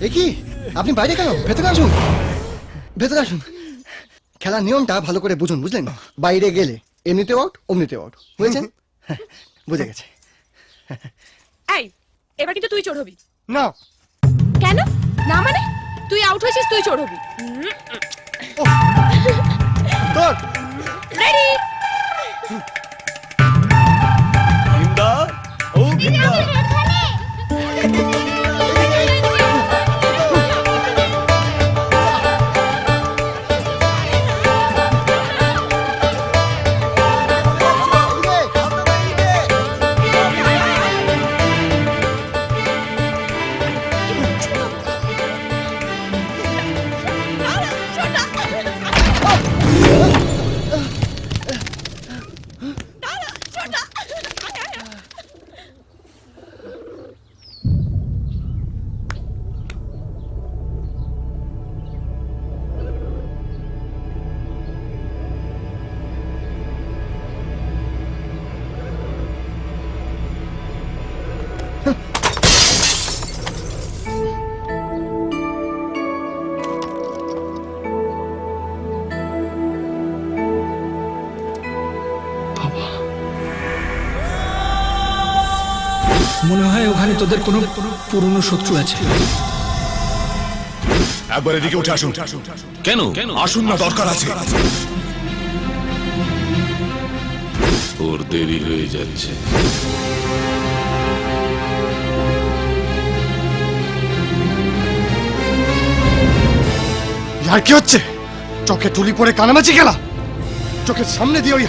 এ কি আপনি বাইরে কেন? ভেতরে আসুন, ভেতরে আসুন। খেলার নিয়মটা ভালো করে বুঝুন, বুঝলেন? বাইরে গেলে এমনিতে আউট, অমনিতে আউট, বুঝেছেন? বুঝে গেছে। এই এবার কিন্তু তুই চোর হবি। না। কেন না? মানে তুই আউট হয়েছিস, তুই চোর হবি। তোর রেডি? বিন্দা, ও বিন্দা। মনে হয় ওখানে তোদের কোনো পুরনো শত্রু আছে। একবার এদিকে উঠে আসুন। কেন? আসুন না, দরকার আছে। ওর দেরি হয়ে যাচ্ছে। আর কি হচ্ছে? চোখে তুলি পরে কানামাচি খেলা? চোখের সামনে দিয়ে ওই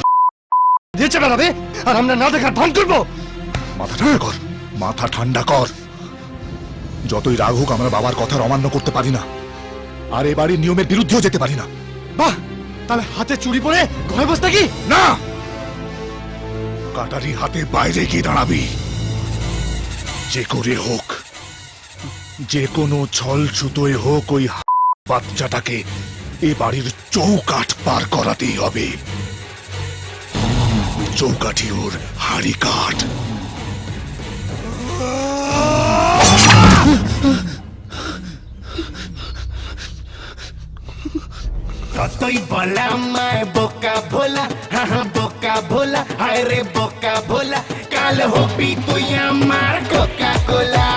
দিয়েছে বেড়াবে আর আমরা না দেখার ভান করবো? মাথা ঠান্ডা কর, মাথা ঠান্ডা কর। যতই রাগ হোক, আমরা বাবার কথা অমান্য করতে পারি না, আর এ বাড়ির নিয়মের বিরুদ্ধেও যেতে পারি না। বাহ, তাহলে হাতে চুরি পরে ঘরে বসে থাকি? না, কাটারি হাতে বাইরে গিয়ে দাঁড়াবি। যে করে হোক, যে কোনো ছল ছুতোয় হোক, ওই বাচ্চাটাকে এ বাড়ির চৌকাঠ পার করাতেই হবে। চৌকাঠি ওর হাড়ি কাঠ। কতই বলা আমায় বোকা ভোলা, হা হা বোকা ভোলা, হায় রে বোকা ভোলা, কাল হবি তুই আমার কোকা কোলা।